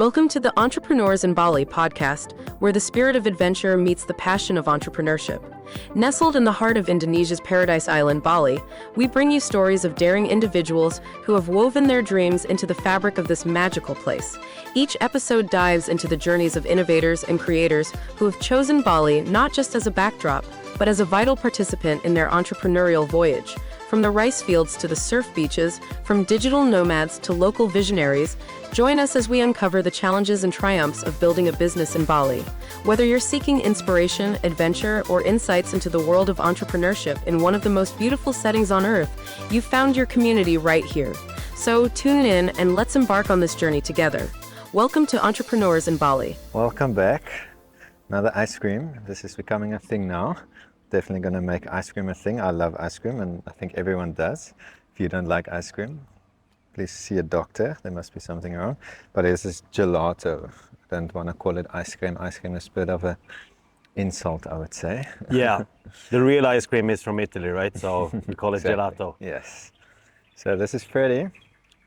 Welcome to the Entrepreneurs in Bali podcast, where the spirit of adventure meets the passion of entrepreneurship. Nestled in the heart of Indonesia's paradise island, Bali, we bring you stories of daring individuals who have woven their dreams into the fabric of this magical place. Each episode dives into the journeys of innovators and creators who have chosen Bali not just as a backdrop, but as a vital participant in their entrepreneurial voyage. From the rice fields to the surf beaches, from digital nomads to local visionaries, join us as we uncover the challenges and triumphs of building a business in Bali. Whether you're seeking inspiration, adventure, or insights into the world of entrepreneurship in one of the most beautiful settings on earth, you've found your community right here. So tune in and let's embark on this journey together. Welcome to Entrepreneurs in Bali. Welcome back. Another ice cream. This is becoming a thing now. Definitely going to make ice cream a thing. I love ice cream and I think everyone does. If you don't like ice cream, please see a doctor. There must be something wrong. But this is gelato. I don't want to call it ice cream. Ice cream is a bit of an insult, I would say. Yeah, the real ice cream is from Italy, right? So we call it gelato. Yes. So this is Freddie.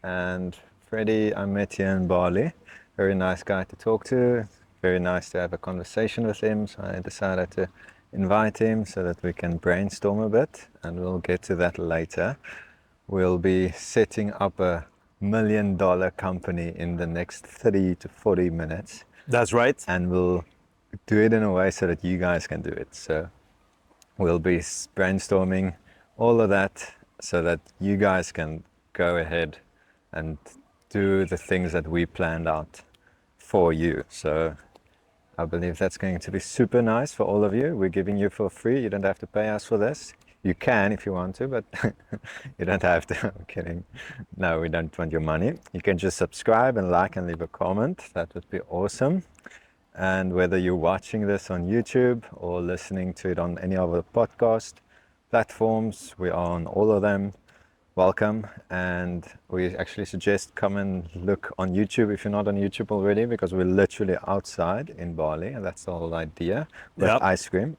And Freddie, I met here in Bali. Very nice guy to talk to. Very nice to have a conversation with him. So I decided to invite him so that we can brainstorm a bit, and we'll get to that later. We'll be setting up a $1 million company in the next 30 to 40 minutes. That's right. And we'll do it in a way so that you guys can do it. So we'll be brainstorming all of that so that you guys can go ahead and do the things that we planned out for you. So I believe that's going to be super nice for all of you. We're giving you for free. You don't have to pay us for this. You can if you want to, but you don't have to. I'm kidding. No, we don't want your money. You can just subscribe and like and leave a comment. That would be awesome. And whether you're watching this on YouTube or listening to it on any other podcast platforms, we are on all of them. Welcome, and we actually suggest come and look on YouTube if you're not on YouTube already, because we're literally outside in Bali, and that's the whole idea with ice cream.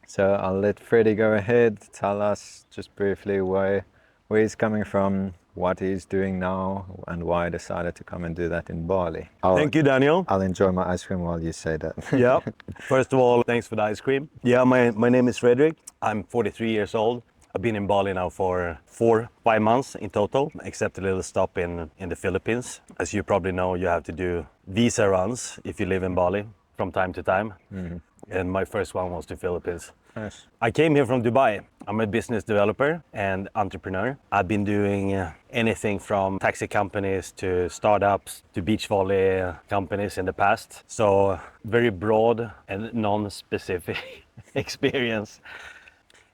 So I'll let Freddie go ahead, tell us just briefly where he's coming from, what he's doing now, and why he decided to come and do that in Bali. Thank you, Daniel. I'll enjoy my ice cream while you say that. Yeah. First of all, thanks for the ice cream. Yeah, my name is Freddie. I'm 43 years old. I've been in Bali now for 4-5 months in total, except a little stop in the Philippines. As you probably know, you have to do visa runs if you live in Bali from time to time. Mm-hmm. And my first one was the Philippines. Nice. I came here from Dubai. I'm a business developer and entrepreneur. I've been doing anything from taxi companies to startups to beach volley companies in the past. So very broad and non-specific experience.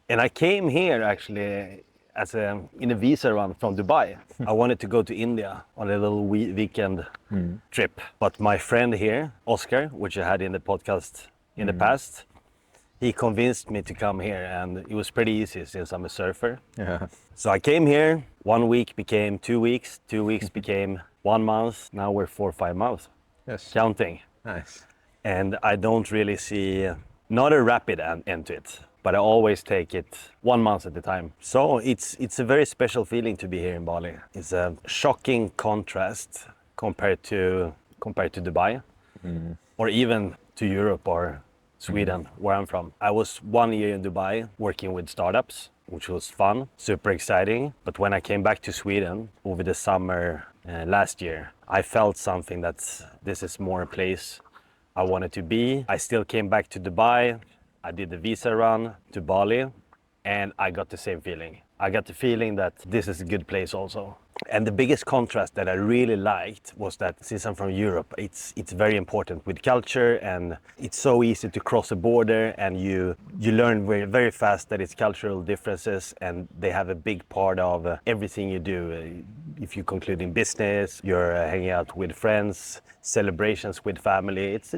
And I came here actually in a visa run from Dubai. I wanted to go to India on a little weekend trip. But my friend here, Oscar, which I had in the podcast in the past, he convinced me to come here, and it was pretty easy since I'm a surfer. Yeah. So I came here, 1 week became 2 weeks, 2 weeks became 1 month. Now we're 4 or 5 months. Yes. Counting. Nice. And I don't really see, not a rapid end to it, but I always take it 1 month at a time. So it's a very special feeling to be here in Bali. It's a shocking contrast compared to Dubai, or even to Europe or Sweden, where I'm from. I was 1 year in Dubai working with startups, which was fun, super exciting. But when I came back to Sweden over the summer last year, I felt something that this is more a place I wanted to be. I still came back to Dubai. I did the visa run to Bali, and I got the same feeling. I got the feeling that this is a good place also. And the biggest contrast that I really liked was that since I'm from Europe, it's very important with culture, and it's so easy to cross a border, and you learn very, very fast that it's cultural differences, and they have a big part of everything you do. If you conclude in business, you're hanging out with friends, celebrations with family, it's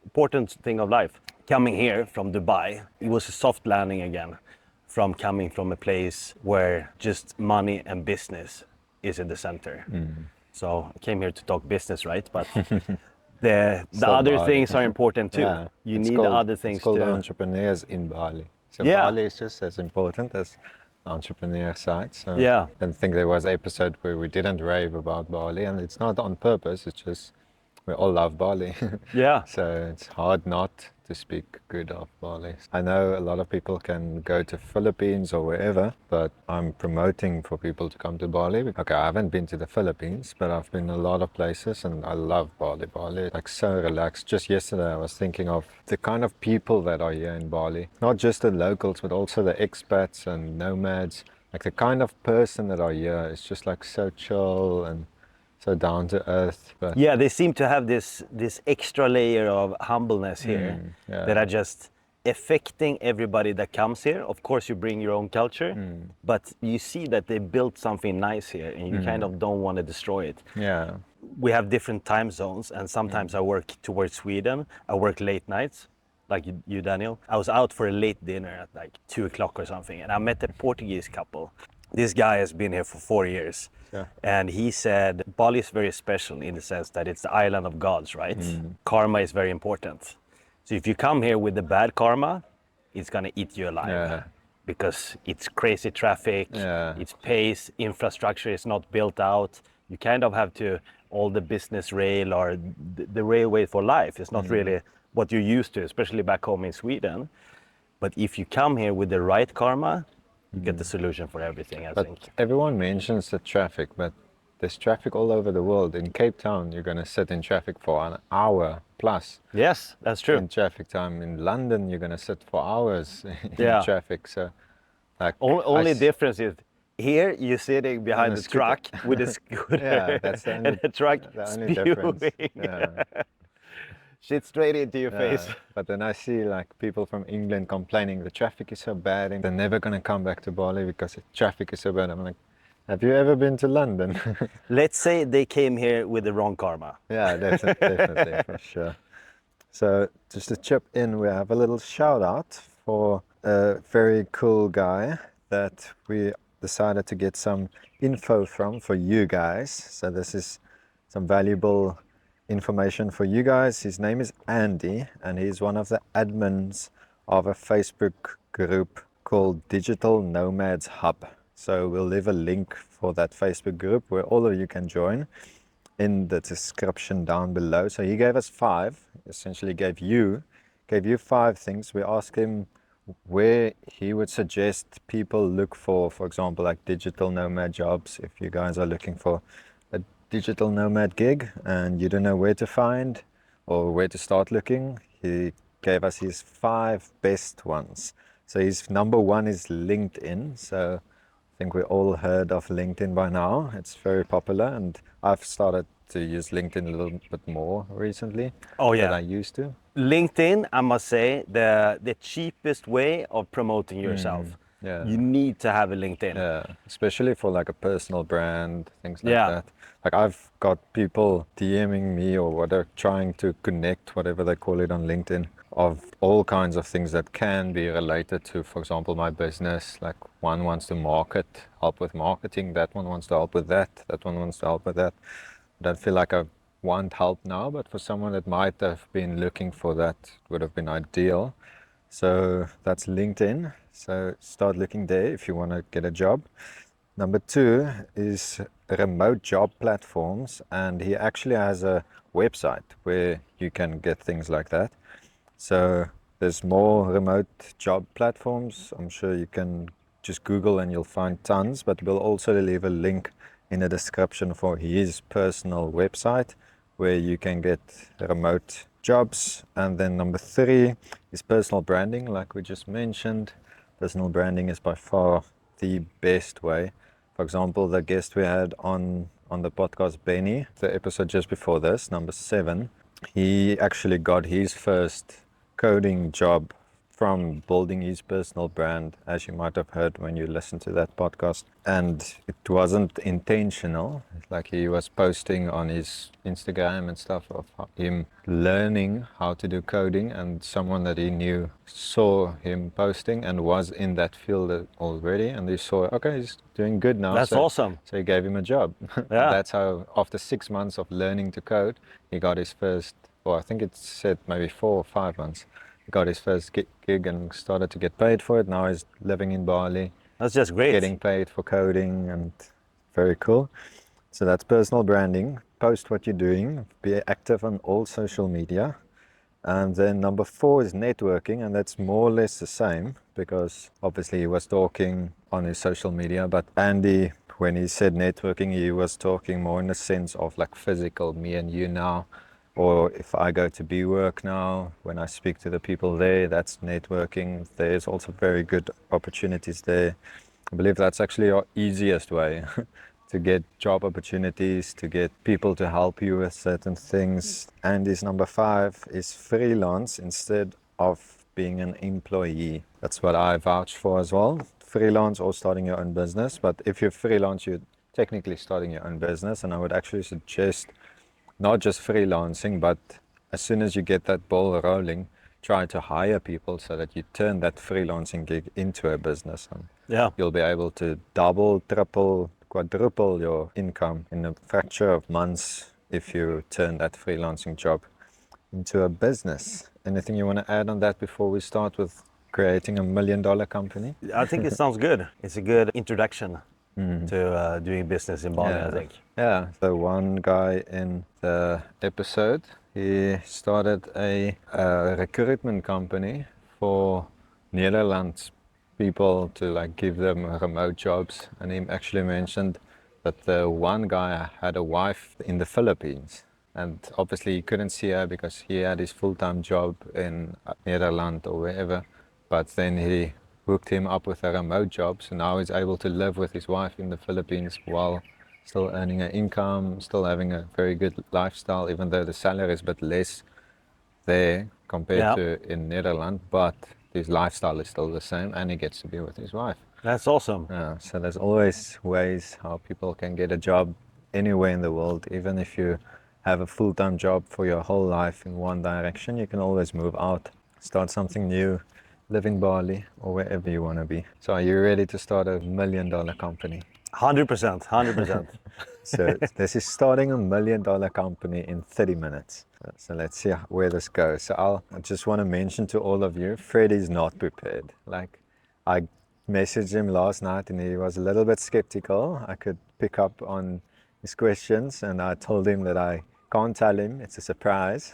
important thing of life. Coming here from Dubai, it was a soft landing again, from coming from a place where just money and business is in the center. So I came here to talk business, right? But the other things are important too. Yeah, you need the other things it's called too. Entrepreneurs in Bali. So Yeah. Bali is just as important as entrepreneur side. So Yeah. I think there was an episode where we didn't rave about Bali, and it's not on purpose. It's just we all love Bali. Yeah. So it's hard not to speak good of Bali. I know a lot of people can go to Philippines or wherever, but I'm promoting for people to come to Bali. Okay, I haven't been to the Philippines, but I've been a lot of places and I love Bali. Bali, like so relaxed. Just yesterday I was thinking of the kind of people that are here in Bali. Not just the locals, but also the expats and nomads. Like the kind of person that are here is just like so chill and so down to earth. But Yeah, they seem to have this extra layer of humbleness here yeah. that are just affecting everybody that comes here. Of course, you bring your own culture, but you see that they built something nice here, and you kind of don't want to destroy it. Yeah. We have different time zones, and sometimes I work towards Sweden. I work late nights, like you, Daniel. I was out for a late dinner at like 2 o'clock or something, and I met a Portuguese couple. This guy has been here for 4 years. Yeah. And he said Bali is very special in the sense that it's the island of gods, right? Karma is very important. So if you come here with the bad karma, it's gonna eat you alive. Yeah. Because it's crazy traffic, Yeah. it's pace, infrastructure is not built out. You kind of have to, all the business rail or the railway for life is not really what you're used to, especially back home in Sweden. But if you come here with the right karma, you get the solution for everything, I think. Everyone mentions the traffic, but there's traffic all over the world. In Cape Town, you're going to sit in traffic for an hour plus. Yes, that's true. In traffic time. In London, you're going to sit for hours in Yeah. traffic. So, like, Only difference is here you're sitting behind On a the scooter. truck with a scooter Yeah, that's the only- and the truck the only difference. spewing Yeah. shit straight into your Yeah, face. but then I see like people from England complaining the traffic is so bad and they're never going to come back to Bali because the traffic is so bad. I'm like, have you ever been to London? Let's say they came here with the wrong karma. Yeah, definitely, for sure. So just to chip in, we have a little shout out for a very cool guy that we decided to get some info from for you guys. So this is some valuable information for you guys. His name is Andy and he's one of the admins of a Facebook group called Digital Nomads Hub. So we'll leave a link for that Facebook group where all of you can join in the description down below. So he gave us 5, essentially gave you 5 things. We asked him where he would suggest people look for example, like digital nomad jobs. If you guys are looking for a digital nomad gig and you don't know where to find or where to start looking, he gave us his 5 best ones. So his number 1 is LinkedIn. So I think we all heard of LinkedIn by now. It's very popular and I've started to use LinkedIn a little bit more recently than I used to. LinkedIn, I must say, the cheapest way of promoting yourself. Yeah. You need to have a LinkedIn. Yeah, especially for like a personal brand, things like Yeah. that. Like I've got people DMing me or whatever, trying to connect, whatever they call it on LinkedIn, of all kinds of things that can be related to, for example, my business. Like one wants to help with marketing, that one wants to help with that one wants to help with that. I don't feel like I want help now, but for someone that might have been looking for that, it would have been ideal. So that's LinkedIn. So start looking there if you want to get a job. Number 2 is remote job platforms, and he actually has a website where you can get things like that. So there's more remote job platforms. I'm sure you can just Google and you'll find tons, but we'll also leave a link in the description for his personal website where you can get remote jobs. And then number 3 is personal branding, like we just mentioned. Personal branding is by far the best way. For example, the guest we had on the podcast, Benny, the episode just before this, number 7, he actually got his first coding job from building his personal brand, as you might have heard when you listen to that podcast. And it wasn't intentional. Like he was posting on his Instagram and stuff of him learning how to do coding, and someone that he knew saw him posting and was in that field already, and they saw, okay, he's doing good now. That's awesome. So he gave him a job. Yeah. That's how, after 6 months of learning to code, he got his first, well, I think it said maybe 4 or 5 months. He got his first gig and started to get paid for it. Now he's living in Bali, That's just great. getting paid for coding, and very cool. So that's personal branding. Post what you're doing, be active on all social media. And then number 4 is networking, and that's more or less the same, because obviously he was talking on his social media, but Andy, when he said networking, he was talking more in the sense of like physical, me and you now, or if I go to BeWork now, when I speak to the people there, that's networking. There's also very good opportunities there. I believe that's actually your easiest way to get job opportunities, to get people to help you with certain things. And his number 5 is freelance instead of being an employee. That's what I vouch for as well. Freelance or starting your own business. But if you're freelance, you're technically starting your own business. And I would actually suggest not just freelancing, but as soon as you get that ball rolling, try to hire people so that you turn that freelancing gig into a business. And Yeah. you'll be able to double, triple, quadruple your income in a fraction of months if you turn that freelancing job into a business. Anything you want to add on that before we start with creating $1 million company? I think it sounds good. It's a good introduction to doing business in Bali, I think. Yeah, so one guy in the episode, he started a recruitment company for Netherlands people to like give them remote jobs, and he actually mentioned that the one guy had a wife in the Philippines, and obviously he couldn't see her because he had his full-time job in Netherlands or wherever, but then he hooked him up with a remote job, so now he's able to live with his wife in the Philippines while still earning an income, still having a very good lifestyle, even though the salary is a bit less there compared to in Netherlands, but his lifestyle is still the same, and he gets to be with his wife. That's awesome. Yeah, so there's always ways how people can get a job anywhere in the world. Even if you have a full-time job for your whole life in one direction, you can always move out, start something new, live in Bali or wherever you want to be. So are you ready to start $1 million company? 100%, 100%. So this is starting $1 million company in 30 minutes. So let's see where this goes. So I just want to mention to all of you, Freddie's not prepared. Like, I messaged him last night and he was a little bit skeptical. I could pick up on his questions, and I told him that I can't tell him, it's a surprise.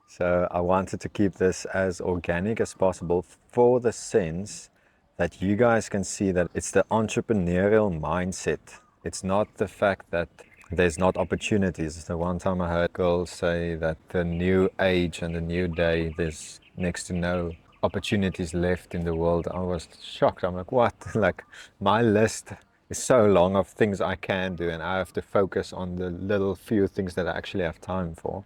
So I wanted to keep this as organic as possible, for the sense that you guys can see that it's the entrepreneurial mindset. It's not the fact that there's not opportunities. The one time I heard girls say that the new age and the new day, there's next to no opportunities left in the world. I was shocked. I'm like, what? Like, my list is so long of things I can do, and I have to focus on the little few things that I actually have time for.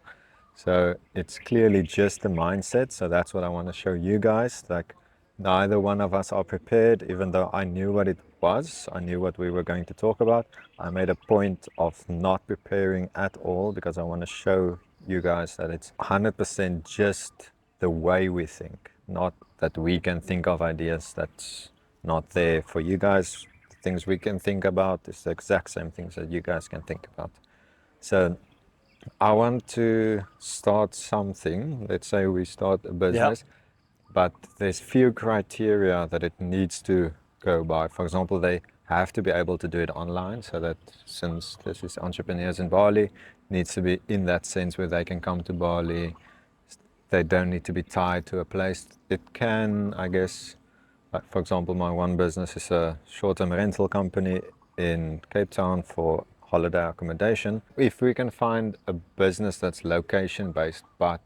So it's clearly just the mindset. So that's what I want to show you guys. Like, neither one of us are prepared, even though I knew what it was. I knew what we were going to talk about. I made a point of not preparing at all, because I want to show you guys that it's 100% just the way we think, not that we can think of ideas that's not there for you guys. The things we can think about is the exact same things that you guys can think about. So I want to start something. Let's say we start a business, but there's few criteria that it needs to go by. For example, they have to be able to do it online, so that, since this is entrepreneurs in Bali, it needs to be in that sense where they can come to Bali. They don't need to be tied to a place. It can, I guess, like for example, my one business is a short-term rental company in Cape Town for holiday accommodation. If we can find a business that's location based, but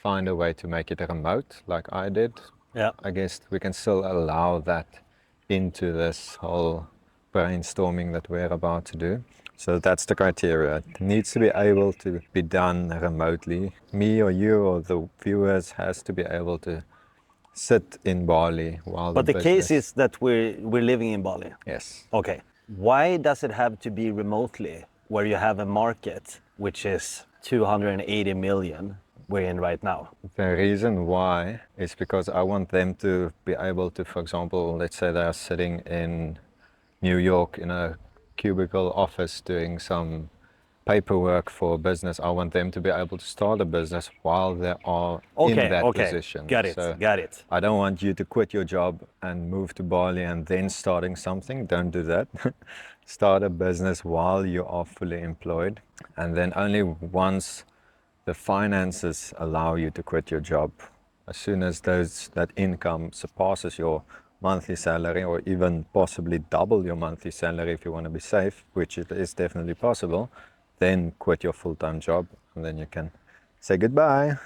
find a way to make it remote, like I did, I guess we can still allow that into this whole brainstorming that we're about to do. So that's the criteria. It needs to be able to be done remotely. Me or you or the viewers has to be able to sit in Bali while But the business... case is that we're living in Bali. Yes. Okay. Why does it have to be remotely, where you have a market which is 280 million we're in right now? The reason why is because I want them to be able to, for example, let's say they are sitting in New York in a cubicle office doing some paperwork for a business. I want them to be able to start a business while they are in that position. Got it, So got it. I don't want you to quit your job and move to Bali and then starting something. Don't do that. Start a business while you are fully employed, and then only once the finances allow you to quit your job, as soon as that income surpasses your monthly salary, or even possibly double your monthly salary if you want to be safe, which it is definitely possible, then quit your full-time job, and then you can say goodbye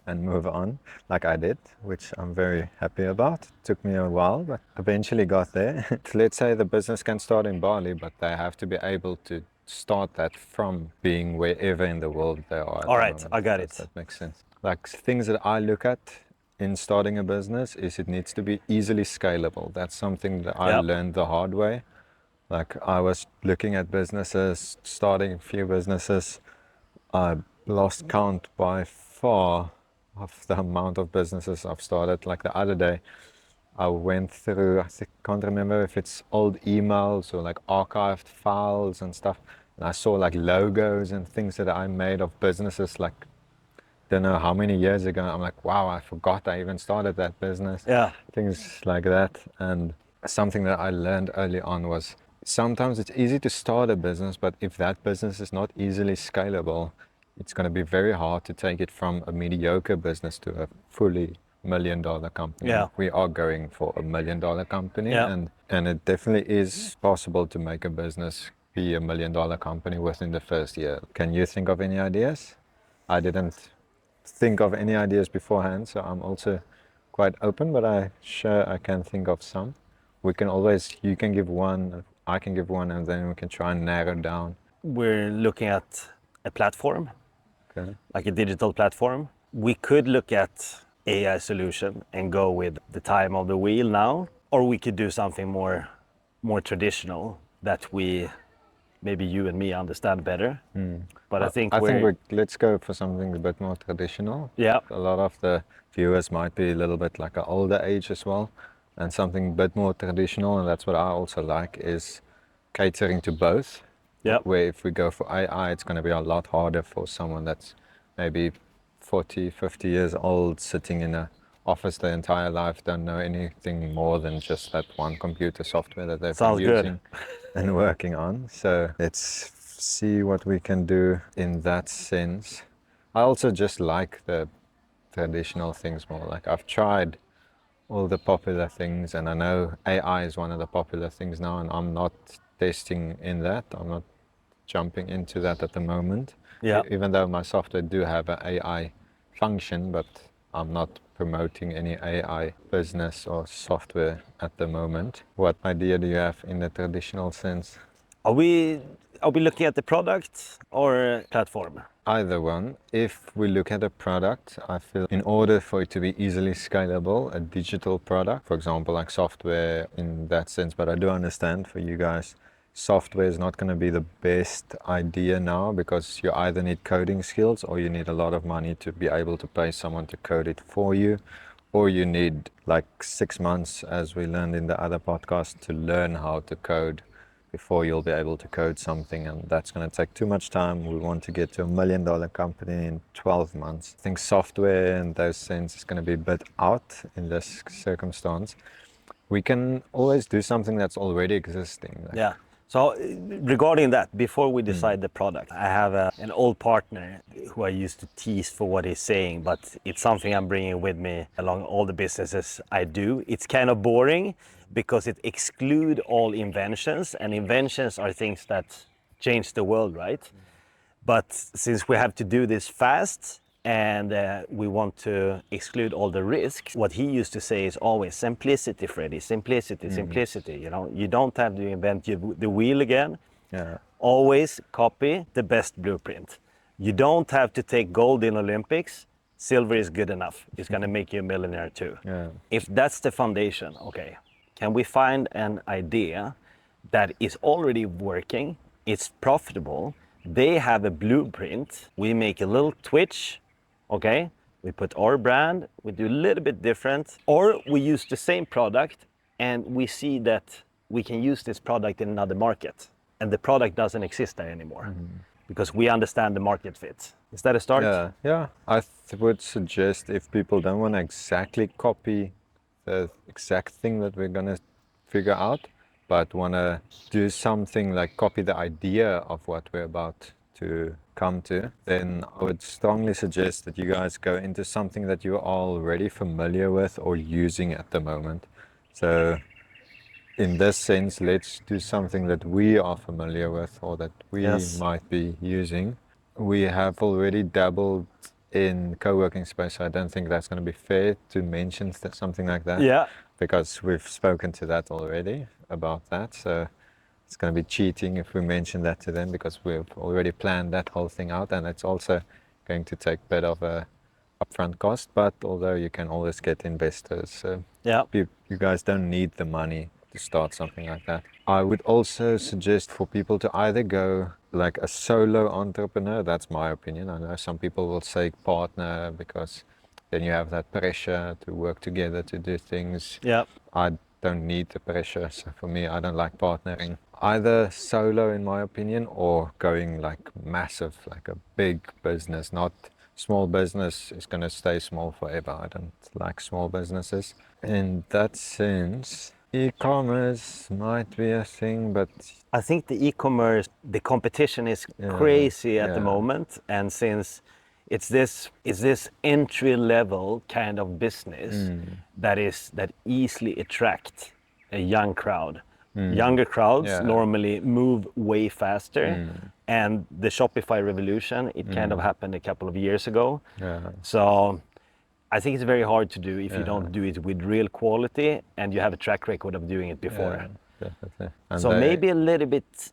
and move on, like I did, which I'm very happy about. It took me a while, but eventually got there. Let's say the business can start in Bali, but they have to be able to start that from being wherever in the world they are. All right, I got it. That makes sense. Like things that I look at in starting a business is it needs to be easily scalable. That's something that I learned the hard way. Like I was looking at businesses, starting a few businesses. I lost count by far of the amount of businesses I've started. Like the other day, I went through, can't remember if it's old emails or like archived files and stuff. And I saw like logos and things that I made of businesses like, don't know how many years ago. I'm like, wow, I forgot I even started that business. Yeah. Things like that. And something that I learned early on was sometimes it's easy to start a business, but if that business is not easily scalable, it's going to be very hard to take it from a mediocre business to a fully $1 million company. Yeah. We are going for a $1 million company, Yeah. and it definitely is possible to make a business be a $1 million company within the first year. Can you think of any ideas? I didn't think of any ideas beforehand, so I'm also quite open, but I can think of some. We can always, you can give one, I can give one, and then we can try and narrow down. We're looking at a platform, Okay. like a digital platform. We could look at AI solution and go with the time of the wheel now, or we could do something more traditional that maybe you and me understand better. But I think let's go for something a bit more traditional. Yeah. A lot of the viewers might be a little bit like an older age as well, and something a bit more traditional, and that's what I also like, is catering to both. Yeah. Where if we go for AI, it's going to be a lot harder for someone that's maybe 40, 50 years old, sitting in an office their entire life, don't know anything more than just that one computer software that they've Sounds been good. using and working on. So let's see what we can do in that sense. I also just like the traditional things more. Like I've tried all the popular things, and I know AI is one of the popular things now, and I'm not testing in that. I'm not jumping into that at the moment. Yeah. Even though my software do have an AI function, but I'm not promoting any AI business or software at the moment. What idea do you have in the traditional sense? Are we looking at the product or platform? Either one. If we look at a product, I feel in order for it to be easily scalable, a digital product, for example, like software in that sense, but I do understand for you guys, software is not going to be the best idea now, because you either need coding skills or you need a lot of money to be able to pay someone to code it for you, or you need like 6 months, as we learned in the other podcast, to learn how to code before you'll be able to code something, and that's going to take too much time. We want to get to $1 million company in 12 months. I think software in those sense is going to be a bit out in this circumstance. We can always do something that's already existing. Yeah. So regarding that, before we decide the product, I have an old partner who I used to tease for what he's saying, but it's something I'm bringing with me along all the businesses I do. It's kind of boring because it excludes all inventions, and inventions are things that change the world, right? But since we have to do this fast, and we want to exclude all the risks, what he used to say is always simplicity, Freddie, simplicity, simplicity. You know, you don't have to invent the wheel again. Yeah. Always copy the best blueprint. You don't have to take gold in Olympics. Silver is good enough. It's going to make you a millionaire too. Yeah. If that's the foundation, okay, can we find an idea that is already working, it's profitable, they have a blueprint, we make a little twitch, okay, we put our brand, we do a little bit different, or we use the same product and we see that we can use this product in another market and the product doesn't exist there anymore. because we understand the market fit. Is that a start? Yeah. I would suggest if people don't want to exactly copy the exact thing that we're gonna figure out, but want to do something like copy the idea of what we're about to come to, then I would strongly suggest that you guys go into something that you're already familiar with or using at the moment. So in this sense, let's do something that we are familiar with or that we Yes. might be using. We have already dabbled in co-working space, so I don't think that's going to be fair to mention something like that. Yeah. Because we've spoken to that already about that. So it's going to be cheating if we mention that to them, because we've already planned that whole thing out, and it's also going to take a bit of a upfront cost. But although you can always get investors, so Yeah. you guys don't need the money to start something like that. I would also suggest for people to either go like a solo entrepreneur. That's my opinion. I know some people will say partner, because then you have that pressure to work together to do things. Yeah. I don't need the pressure, so for me, I don't like partnering. Either solo, in my opinion, or going like massive, like a big business. Not small business is going to stay small forever. I don't like small businesses. In that sense, e-commerce might be a thing, but I think the e-commerce, the competition is crazy at the moment, and since it's this entry level kind of business that easily attract a young crowd. Younger crowds normally move way faster, and the Shopify revolution, it kind of happened a couple of years ago. So I think it's very hard to do if you don't do it with real quality and you have a track record of doing it before. Definitely. So maybe a little bit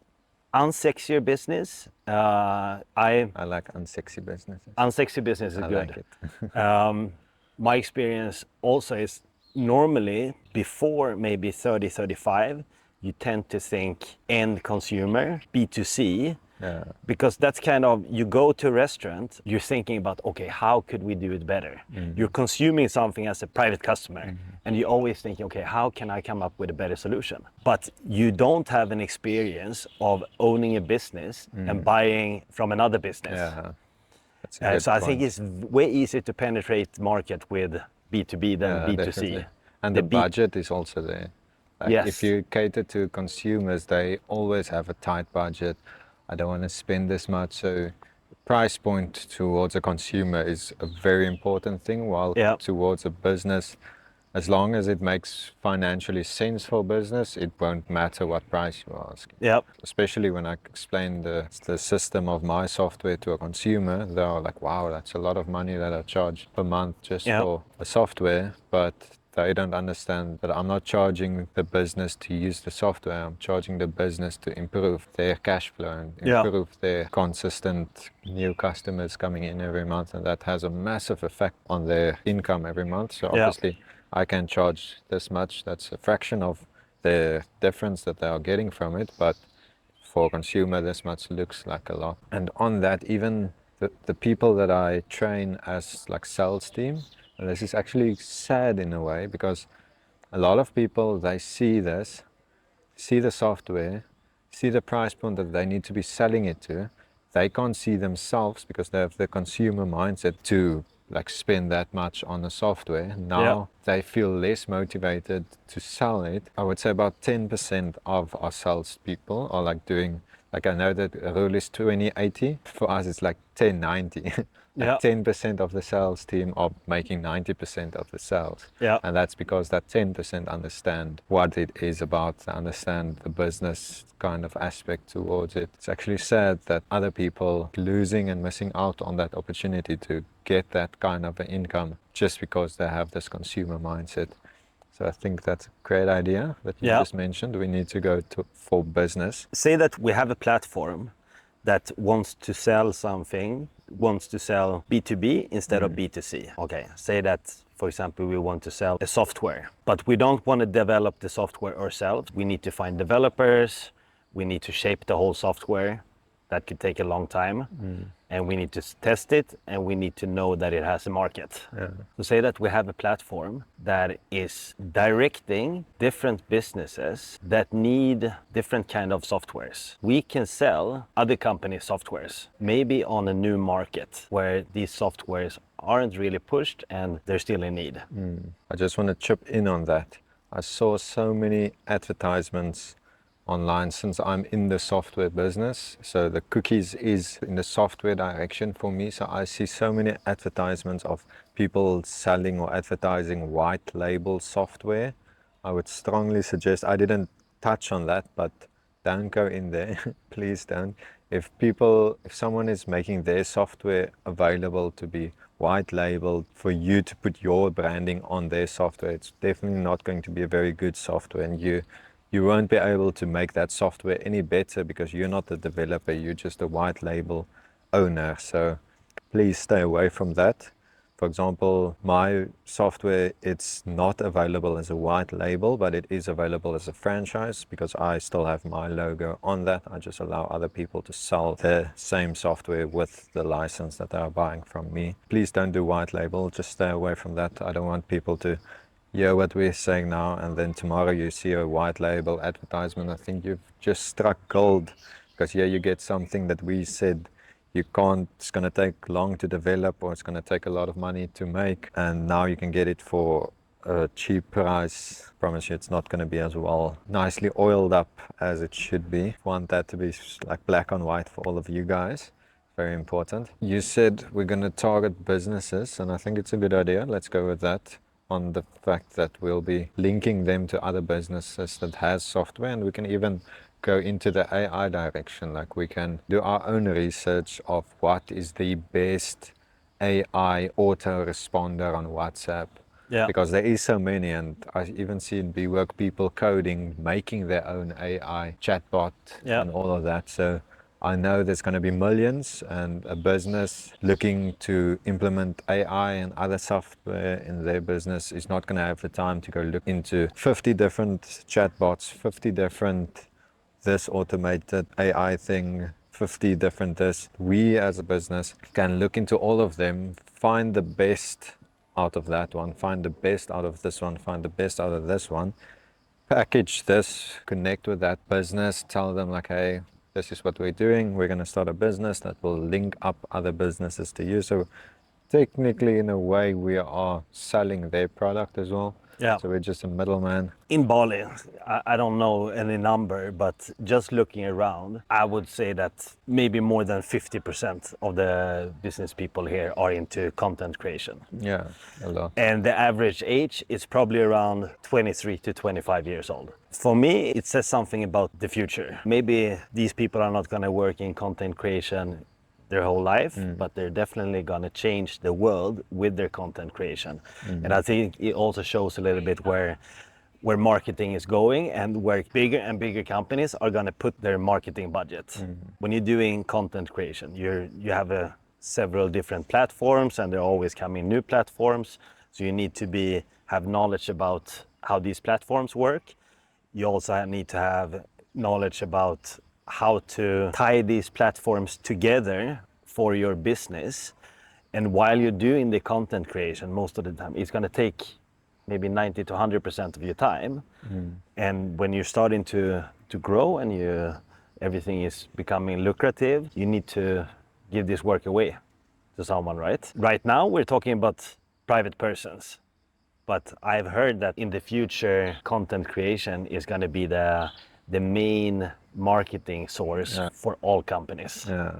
unsexier business. I like unsexy businesses. Unsexy business is I good. like it. My experience also is normally before maybe 30, 35, you tend to think end consumer, B2C, because that's kind of, you go to a restaurant, you're thinking about, okay, how could we do it better? You're consuming something as a private customer, and you're always thinking, okay, how can I come up with a better solution? But you don't have an experience of owning a business and buying from another business. So I think it's way easier to penetrate the market with B2B than B2C. Definitely. And the budget is also there. Like if you cater to consumers, they always have a tight budget. I don't want to spend this much. So price point towards a consumer is a very important thing, while towards a business, as long as it makes financially sense for business, it won't matter what price you ask. Especially when I explain the system of my software to a consumer, they're like, wow, that's a lot of money that I charge per month just for a software. But they don't understand that I'm not charging the business to use the software. I'm charging the business to improve their cash flow and improve their consistent new customers coming in every month. And that has a massive effect on their income every month. So obviously I can charge this much. That's a fraction of the difference that they are getting from it. But for a consumer, this much looks like a lot. And on that, even the people that I train as like sales team, and this is actually sad in a way, because a lot of people, they see this, see the software, see the price point that they need to be selling it to. They can't see themselves because they have the consumer mindset to like spend that much on the software. Now they feel less motivated to sell it. I would say about 10% of our sales people are like doing, like I know that the rule is 20-80. For us, it's like 10-90. Like 10% of the sales team are making 90% of the sales. And that's because that 10% understand what it is about, understand the business kind of aspect towards it. It's actually sad that other people losing and missing out on that opportunity to get that kind of an income just because they have this consumer mindset. So I think that's a great idea that you just mentioned. We need to go for business. Say that we have a platform that wants to sell something, wants to sell B2B instead of B2C. Okay, say that, for example, we want to sell a software, but we don't want to develop the software ourselves. We need to find developers, we need to shape the whole software. That could take a long time. and we need to test it, and we need to know that it has a market. So say that we have a platform that is directing different businesses that need different kind of softwares. We can sell other companies' softwares, maybe on a new market where these softwares aren't really pushed and they're still in need. I just want to chip in on that. I saw so many advertisements online since I'm in the software business. So the cookies is in the software direction for me. So I see so many advertisements of people selling or advertising white label software. I would strongly suggest, I didn't touch on that, but don't go in there. Please don't. If someone is making their software available to be white labeled for you to put your branding on their software, it's definitely not going to be a very good software, and you won't be able to make that software any better because you're not the developer, you're just a white label owner. So please stay away from that. For example, my software, it's not available as a white label, but it is available as a franchise because I still have my logo on that. I just allow other people to sell the same software with the license that they are buying from me. Please don't do white label, just stay away from that. I don't want people to hear what we're saying now and then tomorrow you see a white label advertisement. I think you've just struck gold, because here you get something that we said it's going to take long to develop, or it's going to take a lot of money to make, and now you can get it for a cheap price. I promise you it's not going to be as well nicely oiled up as it should be. I want that to be like black on white for all of you guys. Very important. You said we're going to target businesses, and I think it's a good idea. Let's go with that, on the fact that we'll be linking them to other businesses that has software, and we can even go into the AI direction. Like we can do our own research of what is the best AI autoresponder on WhatsApp. Yeah. Because there is so many, and I even seen BeWork people coding, making their own AI chatbot and all of that. So I know there's going to be millions, and a business looking to implement AI and other software in their business is not going to have the time to go look into 50 different chatbots, 50 different this automated AI thing, 50 different this. We as a business can look into all of them, find the best out of that one, find the best out of this one, find the best out of this one, package this, connect with that business, tell them like, hey, this is what we're doing. We're going to start a business that will link up other businesses to you. So technically, in a way, we are selling their product as well. Yeah. So we're just a middleman. In Bali, I don't know any number, but just looking around, I would say that maybe more than 50% of the business people here are into content creation. Yeah, a lot. And the average age is probably around 23 to 25 years old. For me, it says something about the future. Maybe these people are not going to work in content creation their whole life, but they're definitely going to change the world with their content creation. And I think it also shows a little bit where marketing is going, and where bigger and bigger companies are going to put their marketing budget. When you're doing content creation, you have several different platforms, and there are always coming new platforms. So you need to have knowledge about how these platforms work. You also need to have knowledge about how to tie these platforms together for your business. And while you're doing the content creation, most of the time, it's going to take maybe 90 to 100% of your time. And when you're starting to grow and everything is becoming lucrative, you need to give this work away to someone, right? Right now, we're talking about private persons. But I've heard that in the future, content creation is going to be the main marketing source for all companies. Yeah,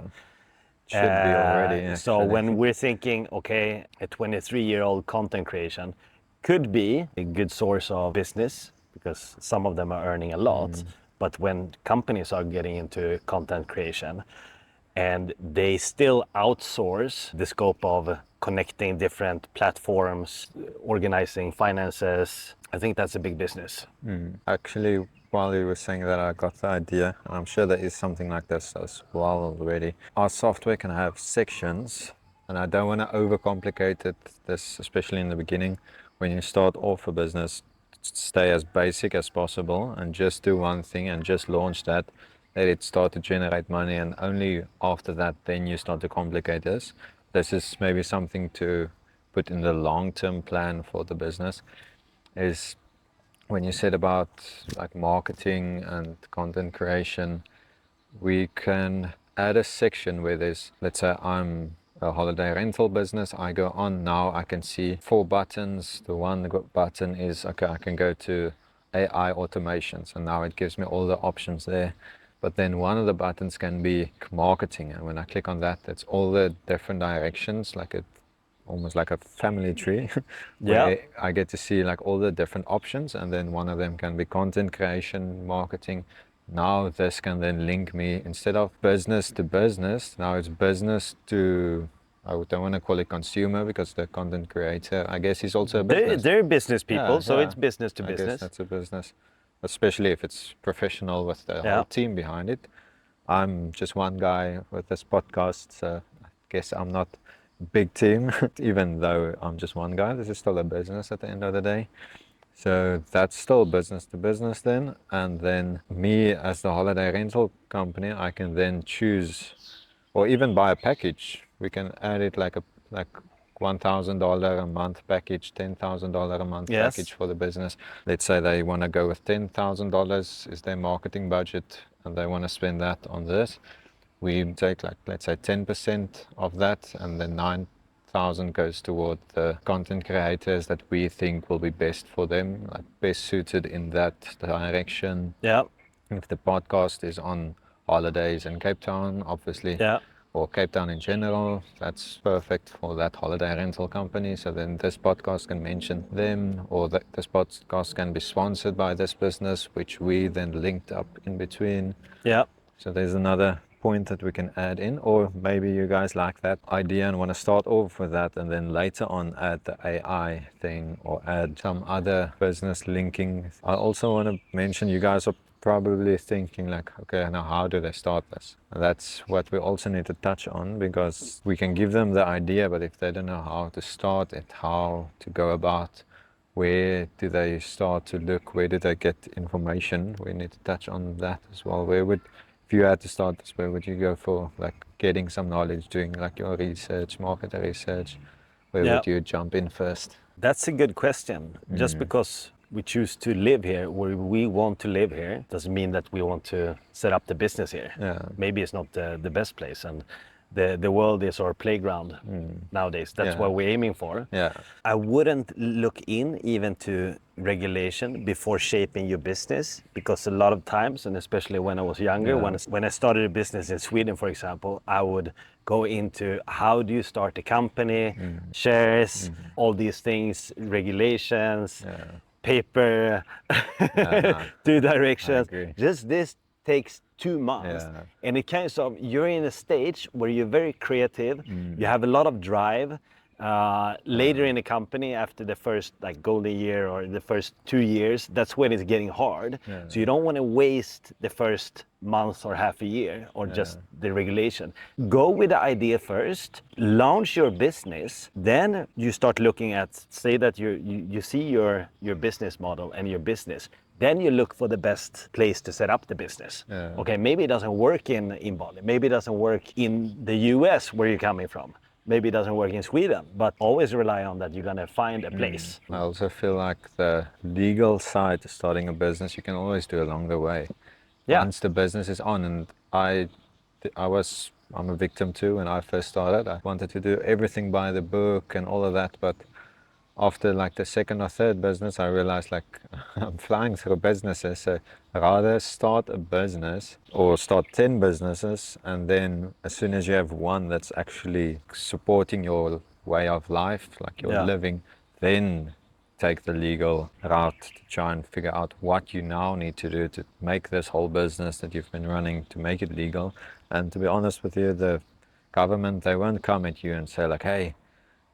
should be already. Actually. So when we're thinking, okay, a 23-year-old content creation could be a good source of business because some of them are earning a lot. But when companies are getting into content creation and they still outsource the scope of connecting different platforms, organizing finances, I think that's a big business. Actually, while you were saying that, I got the idea. I'm sure there is something like this as well already. Our software can have sections, and I don't want to overcomplicate it, this especially in the beginning. When you start off a business, stay as basic as possible and just do one thing and just launch that. let it start to generate money, and only after that then you start to complicate this. This is maybe something to put in the long-term plan for the business, is when you said about like marketing and content creation, we can add a section where there's, let's say I'm a holiday rental business, I go on now, I can see 4 buttons. The one button is, okay, I can go to AI automations, and now it gives me all the options there. But then one of the buttons can be marketing, and when I click on that, it's all the different directions, like it almost like a family tree where I get to see like all the different options, and then one of them can be content creation, marketing. Now this can then link me, instead of business to business, now it's business to, I don't want to call it consumer, because the content creator, I guess he's also a business. They're business people, Yeah, so yeah. it's business to I guess business. that's a business, especially if it's professional with the whole team behind it. I'm just one guy with this podcast, so I guess I'm not a big team, even though I'm just one guy. This is still a business at the end of the day. So that's still business to business then. And then me as the holiday rental company, I can then choose, or even buy a package. We can add it like $1,000 a month package, $10,000 a month package for the business. Let's say they want to go with $10,000 is their marketing budget, and they want to spend that on this. We take like, let's say 10% of that, and then 9,000 goes toward the content creators that we think will be best for them, like best suited in that direction. Yeah. If the podcast is on holidays in Cape Town, obviously, or Cape Town in general, that's perfect for that holiday rental company. So then this podcast can mention them, or this podcast can be sponsored by this business, which we then linked up in between. Yeah. So there's another point that we can add in, or maybe you guys like that idea and want to start off with that, and then later on add the AI thing, or add some other business linking. I also want to mention, you guys are probably thinking like, okay, now how do they start this? And that's what we also need to touch on, because we can give them the idea, but if they don't know how to start it, how to go about, where do they start to look, where do they get information, we need to touch on that as well. If you had to start this, where would you go for like getting some knowledge, doing like your research, market research? Where would you jump in first? That's a good question. Just because we choose to live here, where we want to live here, doesn't mean that we want to set up the business here. Maybe it's not the best place, and the world is our playground nowadays. That's what we're aiming for. I wouldn't look in even to regulation before shaping your business, because a lot of times, and especially when I was younger, when I started a business in Sweden, for example, I would go into how do you start a company, shares, all these things, regulations, paper, 2 directions. Just this takes 2 months, and it kind of, you're in a stage where you're very creative, you have a lot of drive. Later in the company, after the first like golden year or the first 2 years, that's when it's getting hard. So you don't want to waste the first month or half a year, or just the regulation. Go with the idea first, launch your business, then you start looking at, say that you see your business model and your business. Then you look for the best place to set up the business. Okay, maybe it doesn't work in Bali, maybe it doesn't work in the US where you're coming from. Maybe it doesn't work in Sweden, but always rely on that you're gonna find a place. I also feel like the legal side to starting a business, you can always do along the way. Once the business is on, and I'm a victim too. When I first started, I wanted to do everything by the book and all of that, but after like the second or third business, I realized like I'm flying through businesses. So rather start a business or start 10 businesses, and then as soon as you have one that's actually supporting your way of life, like your living, then take the legal route to try and figure out what you now need to do to make this whole business that you've been running, to make it legal. And to be honest with you, the government, they won't come at you and say like, hey,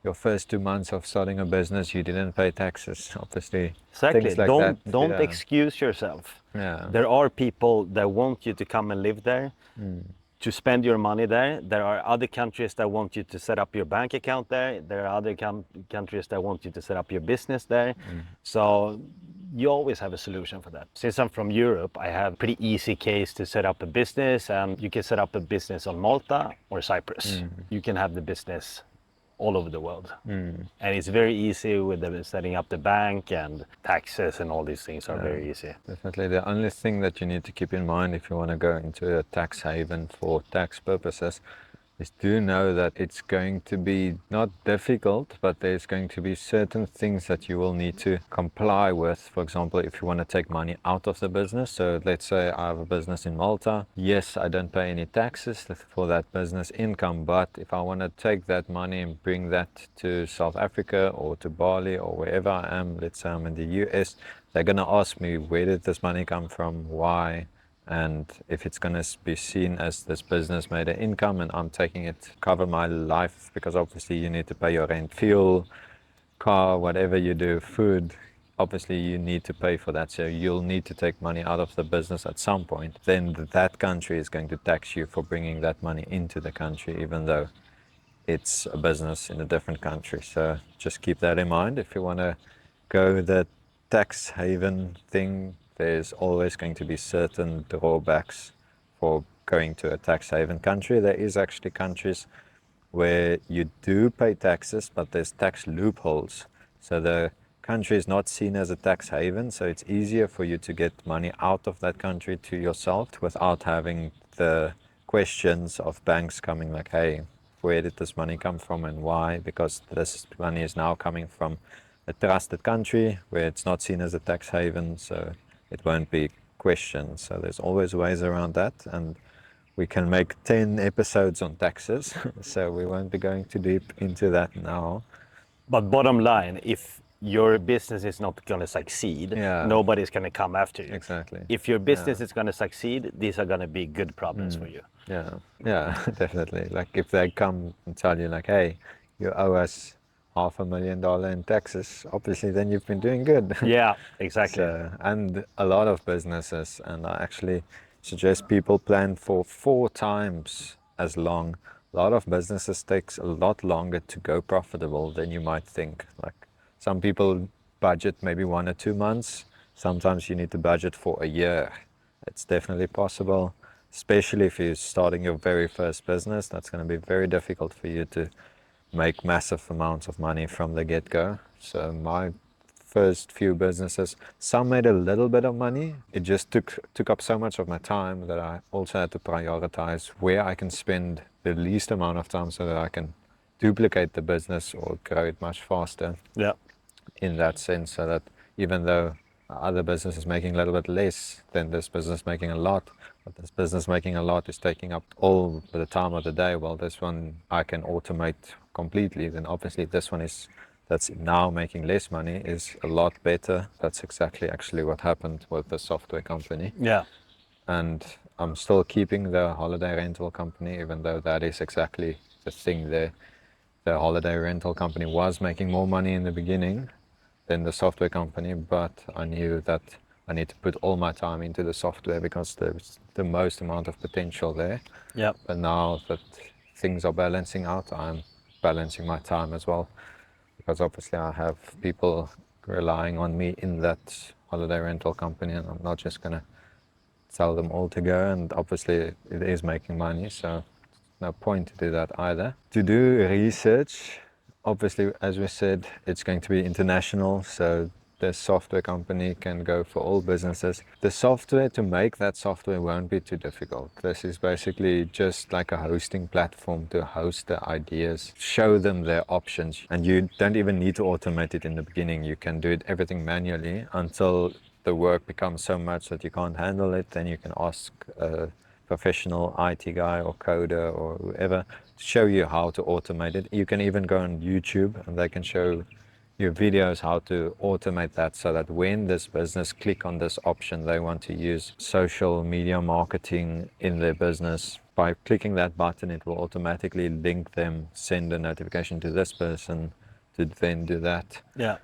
your first 2 months of starting a business, you didn't pay taxes, obviously. Exactly. Things like Don't excuse yourself. There are people that want you to come and live there, to spend your money there. There are other countries that want you to set up your bank account there. There are other countries that want you to set up your business there. So you always have a solution for that. Since I'm from Europe, I have pretty easy case to set up a business, and you can set up a business on Malta or Cyprus. You can have the business all over the world. And it's very easy with setting up the bank, and taxes and all these things are very easy. Definitely. The only thing that you need to keep in mind if you want to go into a tax haven for tax purposes is do know that it's going to be not difficult, but there's going to be certain things that you will need to comply with. For example, if you want to take money out of the business. So let's say I have a business in Malta. Yes, I don't pay any taxes for that business income, but if I want to take that money and bring that to South Africa or to Bali or wherever I am, let's say I'm in the US, they're going to ask me, where did this money come from? Why? And if it's going to be seen as this business made an income and I'm taking it to cover my life, because obviously you need to pay your rent, fuel, car, whatever you do, food, obviously you need to pay for that. So you'll need to take money out of the business at some point. Then that country is going to tax you for bringing that money into the country, even though it's a business in a different country. So just keep that in mind. If you want to go the tax haven thing, there's always going to be certain drawbacks for going to a tax haven country. There is actually countries where you do pay taxes, but there's tax loopholes. So the country is not seen as a tax haven, so it's easier for you to get money out of that country to yourself without having the questions of banks coming like, hey, where did this money come from and why? Because this money is now coming from a trusted country where it's not seen as a tax haven, so it won't be questioned. So there's always ways around that, and we can make 10 episodes on taxes, so we won't be going too deep into that now. But bottom line, if your business is not going to succeed, Yeah. nobody's going to come after you. Exactly. If your business is going to succeed, these are going to be good problems for you. Yeah, definitely. Like if they come and tell you like, hey, you owe us $500,000 in taxes, obviously then you've been doing good. Yeah, exactly. So, and a lot of businesses, and I actually suggest people plan for 4 times as long. A lot of businesses takes a lot longer to go profitable than you might think. Like some people budget maybe 1 or 2 months. Sometimes you need to budget for a year. It's definitely possible, especially if you're starting your very first business. That's going to be very difficult for you to make massive amounts of money from the get-go. So my first few businesses, some made a little bit of money. It just took up so much of my time that I also had to prioritize where I can spend the least amount of time so that I can duplicate the business or grow it much faster. Yeah. In that sense, so that even though other business is making a little bit less than this business making a lot, but this business making a lot is taking up all the time of the day, while this one I can automate completely, then obviously this one that's now making less money is a lot better. That's exactly actually what happened with the software company. Yeah. And I'm still keeping the holiday rental company, even though that is exactly the thing there. The holiday rental company was making more money in the beginning than the software company, but I knew that I need to put all my time into the software because there's the most amount of potential there. Yeah. But now that things are balancing out, I'm balancing my time as well, because obviously I have people relying on me in that holiday rental company, and I'm not just gonna tell them all to go, and obviously it is making money, so no point to do that either. To do research, obviously, as we said, it's going to be international, so the software company can go for all businesses. The software, to make that software won't be too difficult. This is basically just like a hosting platform to host the ideas, show them their options, and you don't even need to automate it in the beginning. You can do it everything manually until the work becomes so much that you can't handle it. Then you can ask a professional IT guy or coder or whoever to show you how to automate it. You can even go on YouTube and they can show you videos how to automate that, so that when this business click on this option, they want to use social media marketing in their business. By clicking that button, it will automatically link them, send a notification to this person to then do that. Yeah.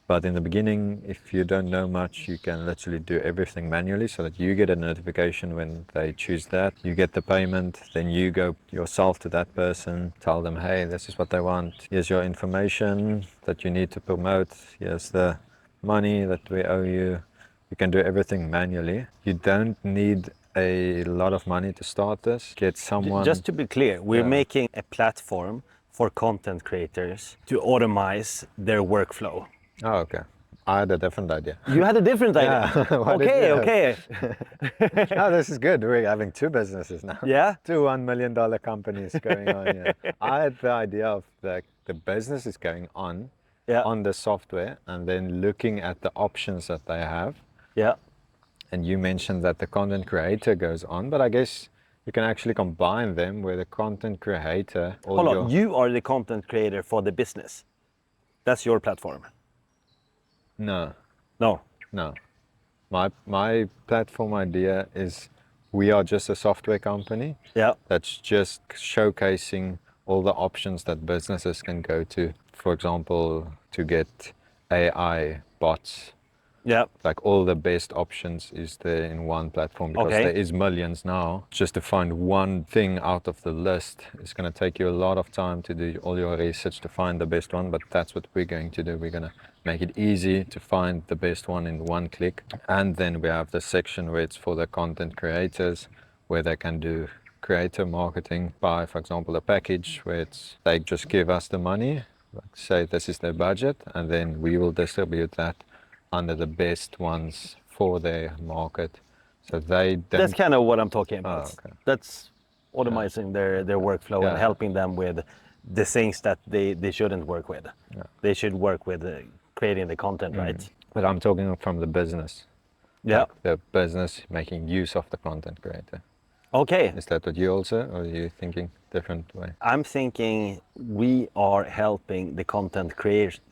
But in the beginning, if you don't know much, you can literally do everything manually, so that you get a notification when they choose that. You get the payment, then you go yourself to that person, tell them, hey, this is what they want. Here's your information that you need to promote. Here's the money that we owe you. You can do everything manually. You don't need a lot of money to start this. Get someone. Just to be clear, we're Yeah. making a platform for content creators to automate their workflow. Oh, okay. I had a different idea. You had a different idea. Yeah. What did Okay, you have? okay. No, this is good. We're having two businesses now. Yeah? Two $1 million companies going on here. I had the idea of the business is going on Yeah. on the software and then looking at the options that they have. Yeah. And you mentioned that the content creator goes on, but I guess you can actually combine them where the content creator. Hold on, you are the content creator for the business. That's your platform. No, No. no. My platform idea is we are just a software company Yeah. that's just showcasing all the options that businesses can go to. For example, to get AI bots, Yeah. like all the best options is there in one platform because Okay. there is millions now. Just to find one thing out of the list is going to take you a lot of time to do all your research to find the best one, but that's what we're going to do. We're going to make it easy to find the best one in one click. And then we have the section where it's for the content creators, where they can do creator marketing, buy, for example, a package where they just give us the money, like say this is their budget, and then we will distribute that under the best ones for their market. So they don't. That's kind of what I'm talking about. Oh, okay. That's automating their workflow and Yeah. helping them with the things that they shouldn't work with. Yeah. They should work with creating the content, right? But I'm talking from the business. Yeah. Like the business making use of the content creator. Okay. Is that what you also, or are you thinking different way? I'm thinking we are helping the content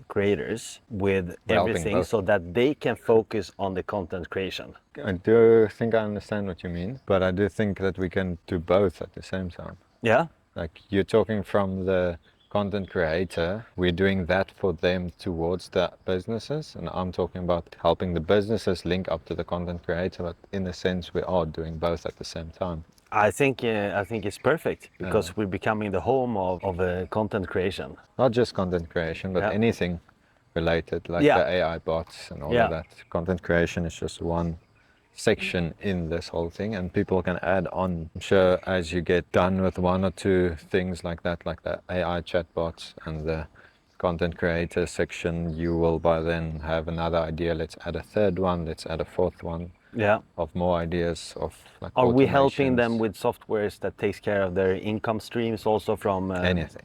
creators with We're helping everything both. so that they can focus on the content creation. I do think I understand what you mean, but I do think that we can do both at the same time. Yeah. Like you're talking from the content creator, we're doing that for them towards the businesses, and I'm talking about helping the businesses link up to the content creator, but in a sense we are doing both at the same time. I think it's perfect because we're becoming the home of content creation. Not just content creation, but Yeah. anything related, like Yeah. the AI bots and all Yeah. of that. Content creation is just one section in this whole thing, and people can add on. I'm sure as you get done with one or two things like that, like the AI chatbots and the content creator section, you will by then have another idea. Let's add a third one, let's add a fourth one, Yeah. of more ideas of like Are we helping them automations. with softwares that takes care of their income streams also from Anything.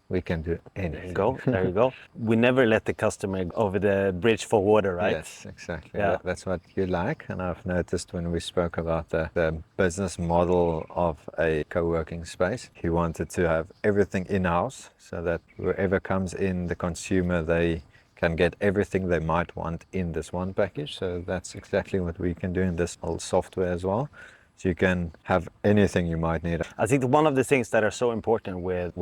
We can do There you anything. go. There you go. We never let the customer over the bridge for water, right? Yes, exactly. Yeah. That's what you like. And I've noticed when we spoke about the business model of a co-working space, he wanted to have everything in-house so that whoever comes in, the consumer, they can get everything they might want in this one package. So that's exactly what we can do in this old software as well. So you can have anything you might need. I think one of the things that are so important with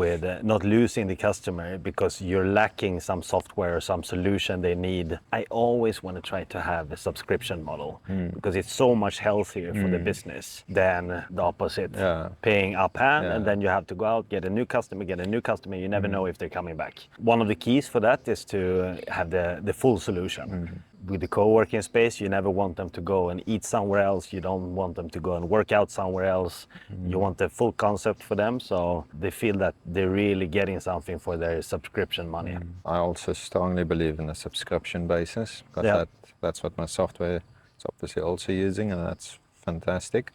not losing the customer because you're lacking some software or some solution they need, I always want to try to have a subscription model because it's so much healthier for the business than the opposite. Yeah. Paying up hand Yeah. and then you have to go out, get a new customer, you never know if they're coming back. One of the keys for that is to have the full solution. With the co-working space, you never want them to go and eat somewhere else. You don't want them to go and work out somewhere else. You want the full concept for them, so they feel that they're really getting something for their subscription money. I also strongly believe in a subscription basis because Yeah. that's what my software is obviously also using, and that's fantastic.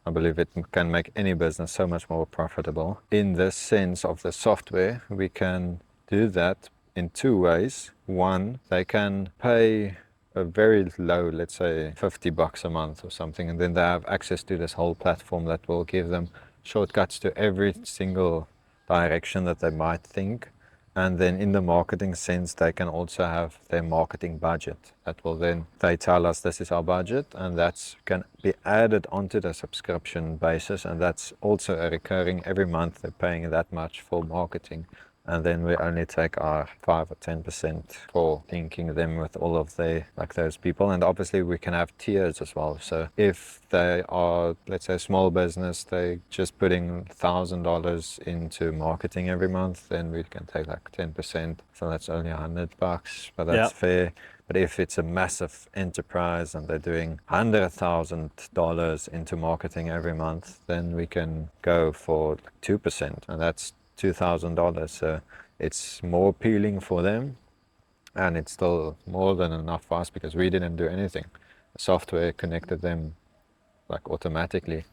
I believe it can make any business so much more profitable. In the sense of the software, we can do that in two ways. One, they can pay a very low, let's say $50 a month or something, and then they have access to this whole platform that will give them shortcuts to every single direction that they might think. And then in the marketing sense, they can also have their marketing budget that will then, they tell us this is our budget, and that's can be added onto the subscription basis, and that's also a recurring every month they're paying that much for marketing and then we only take our 5 or 10% for linking them with all of those people. And obviously we can have tiers as well. So if they are, let's say, a small business, they just putting $1,000 into marketing every month, then we can take like 10%. So that's only $100, but that's fair. But if it's a massive enterprise and they're doing $100,000 into marketing every month, then we can go for 2%, and that's $2,000. So it's more appealing for them, and it's still more than enough for us because we didn't do anything. The software connected them like automatically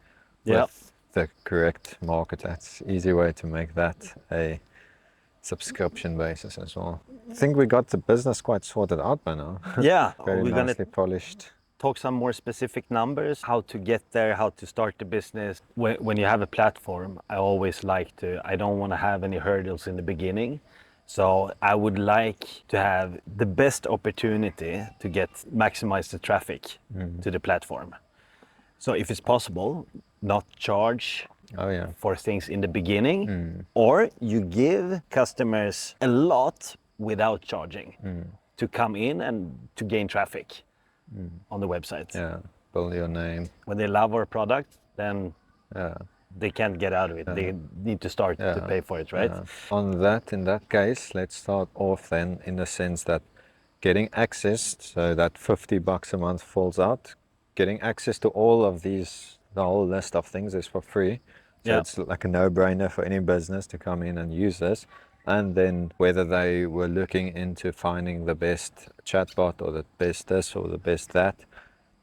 with the correct market. That's an easy way to make that a subscription basis as well. I think we got the business quite sorted out by now. Yeah, Very we're nicely polished. talk some more specific numbers, how to get there, how to start the business. When you have a platform, I always I don't want to have any hurdles in the beginning. So I would like to have the best opportunity to maximize the traffic to the platform. So if it's possible, not charge for things in the beginning, or you give customers a lot without charging to come in and to gain traffic on the website. Yeah, build your name. When they love our product, then they can't get out of it. They need to start to pay for it, right? In that case, let's start off then in the sense that getting access, so that $50 a month falls out, getting access to all of these, the whole list of things is for free. So it's like a no-brainer for any business to come in and use this. And then whether they were looking into finding the best chatbot or the best this or the best that,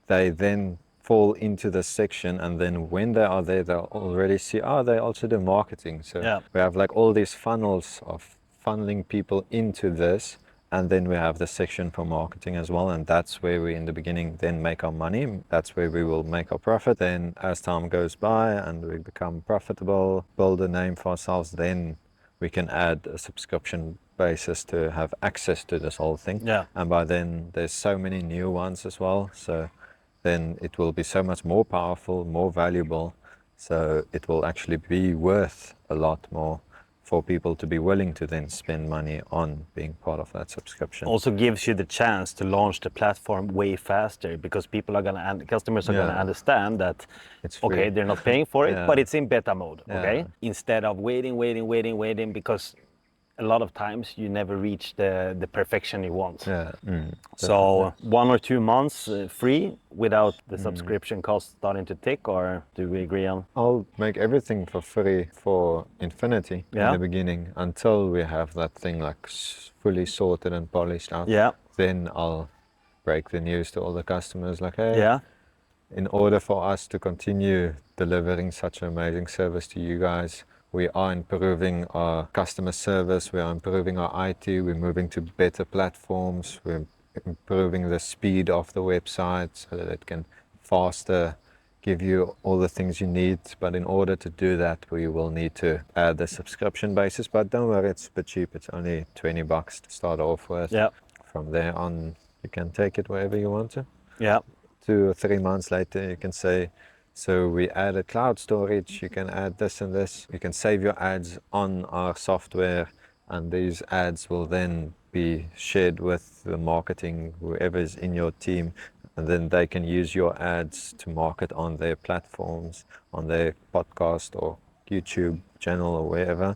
they then fall into this section, and then when they are there, they'll already see, they also do marketing. So we have like all these funnels of funneling people into this, and then we have the section for marketing as well, and that's where we in the beginning then make our money. That's where we will make our profit. Then as time goes by and we become profitable, build a name for ourselves, then we can add a subscription basis to have access to this whole thing. And by then there's so many new ones as well, so then it will be so much more powerful, more valuable. So it will actually be worth a lot more for people to be willing to then spend money on being part of that subscription. Also gives you the chance to launch the platform way faster, because customers are gonna understand that it's free. Okay, they're not paying for it, but it's in beta mode. Okay, instead of waiting, because a lot of times you never reach the perfection you want. So 1 or 2 months free without the subscription cost starting to tick, or do we agree on? I'll make everything for free for infinity in the beginning until we have that thing like fully sorted and polished out. Then I'll break the news to all the customers like, hey, in order for us to continue delivering such an amazing service to you guys, we are improving our customer service, we are improving our IT, we're moving to better platforms, we're improving the speed of the website so that it can faster give you all the things you need. But in order to do that, we will need to add the subscription basis. But don't worry, it's a bit cheap. It's only $20 to start off with. From there on, you can take it wherever you want to. 2 or 3 months later, you can say, so we added cloud storage, you can add this and this. You can save your ads on our software, and these ads will then be shared with the marketing, whoever's in your team, and then they can use your ads to market on their platforms, on their podcast or YouTube channel or wherever.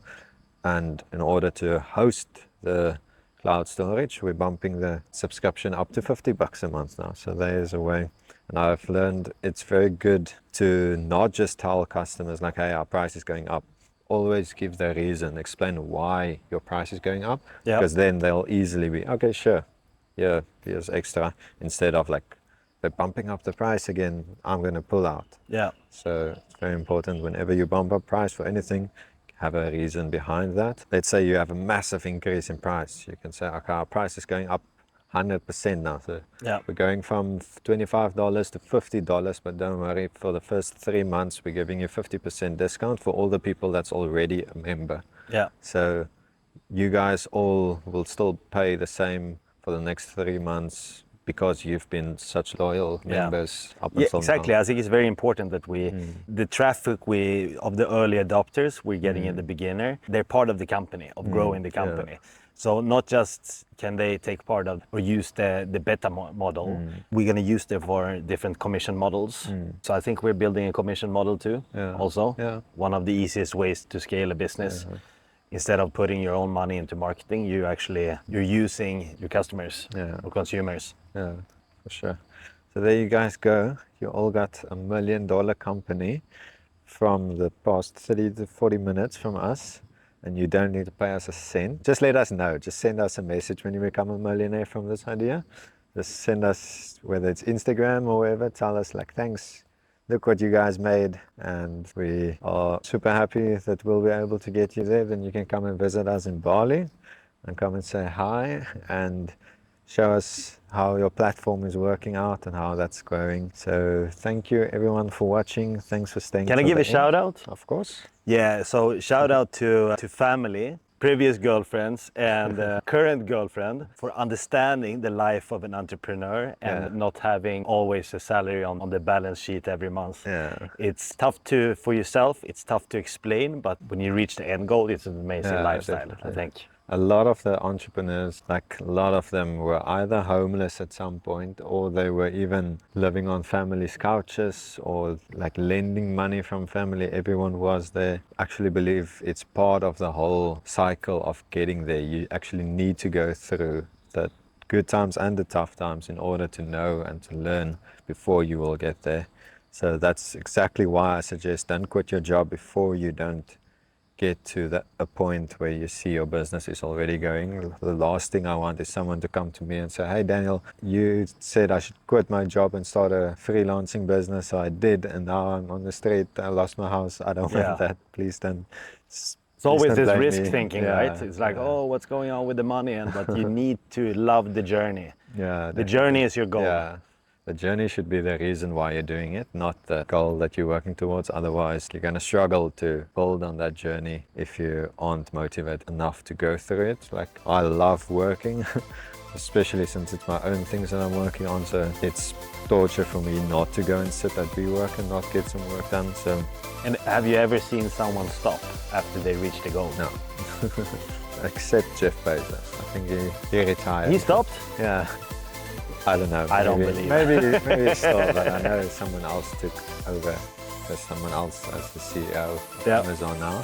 And in order to host the cloud storage, we're bumping the subscription up to $50 a month now. So there's a way. And I've learned it's very good to not just tell customers like, hey, our price is going up. Always give the reason, explain why your price is going up, because then they'll easily be, okay, sure, here's extra, instead of like, they're bumping up the price again, I'm going to pull out. So it's very important whenever you bump up price for anything, have a reason behind that. Let's say you have a massive increase in price. You can say, okay, our price is going up 100% now. So we're going from $25 to $50, but don't worry, for the first 3 months, we're giving you 50% discount for all the people that's already a member. So you guys all will still pay the same for the next 3 months, because you've been such loyal Yeah. members up Yeah, until exactly. now. I think it's very important that the traffic of the early adopters we're getting in the beginner, they're part of the company, of growing the company. So not just can they take part of or use the beta model, we're going to use them for different commission models. So I think we're building a commission model too, also. Yeah. One of the easiest ways to scale a business. Instead of putting your own money into marketing, you're using your customers or consumers. Yeah, for sure. So there you guys go. You all got $1 million company from the past 30 to 40 minutes from us, and you don't need to pay us a cent. Just let us know. Just send us a message when you become a millionaire from this idea. Just send us, whether it's Instagram or wherever, tell us like, thanks, look what you guys made, and we are super happy that we'll be able to get you there. Then you can come and visit us in Bali and come and say hi and show us how your platform is working out and how that's growing. So thank you everyone for watching. Thanks for staying. Can I give a shout out? Of course. Yeah, so shout out to family, previous girlfriends and current girlfriend for understanding the life of an entrepreneur and not having always a salary on the balance sheet every month. Yeah. It's tough for yourself, it's tough to explain, but when you reach the end goal, it's an amazing lifestyle, Definitely. I think. A lot of the entrepreneurs, like a lot of them were either homeless at some point, or they were even living on families' couches or like lending money from family. Everyone was there. Actually believe it's part of the whole cycle of getting there. You actually need to go through the good times and the tough times in order to know and to learn before you will get there. So that's exactly why I suggest don't quit your job before you don't get to a point where you see your business is already going. The last thing I want is someone to come to me and say, hey Daniel, you said I should quit my job and start a freelancing business, so I did, and now I'm on the street, I lost my house. I don't want that. Please don't. It's always this risk me. thinking, right? It's like, oh, what's going on with the money? But you need to love the journey. Yeah, the journey is your goal. Yeah. The journey should be the reason why you're doing it, not the goal that you're working towards. Otherwise, you're going to struggle to build on that journey if you aren't motivated enough to go through it. Like, I love working, especially since it's my own things that I'm working on. So it's torture for me not to go and sit at WeWork and not get some work done. So. And have you ever seen someone stop after they reach the goal? No. Except Jeff Bezos. I think he retired. He stopped? Yeah. I don't know. I don't believe Maybe still, but I know someone else took over. There's someone else as the CEO of Amazon now.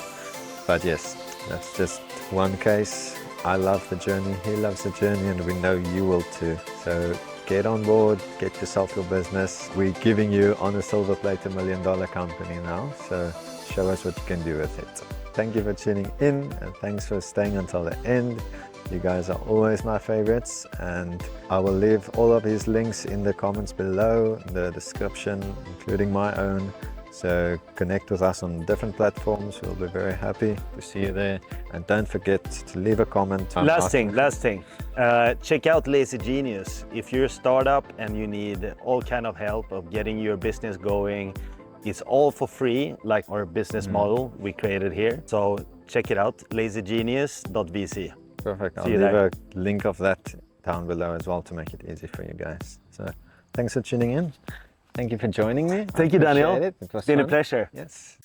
But yes, that's just one case. I love the journey, he loves the journey, and we know you will too. So get on board, get yourself your business. We're giving you on a silver plate $1 million company now. So show us what you can do with it. Thank you for tuning in, and thanks for staying until the end. You guys are always my favorites, and I will leave all of these links in the comments below, in the description, including my own. So connect with us on different platforms. We'll be very happy to see you there. And don't forget to leave a comment. Last thing. Check out Lazy Genius. If you're a startup and you need all kind of help of getting your business going, it's all for free, like our business model we created here. So check it out, lazygenius.vc. Perfect. I'll leave a link of that down below as well to make it easy for you guys. So thanks for tuning in. Thank you for joining me. Thank you, Daniel. It was been fun. a pleasure. Yes.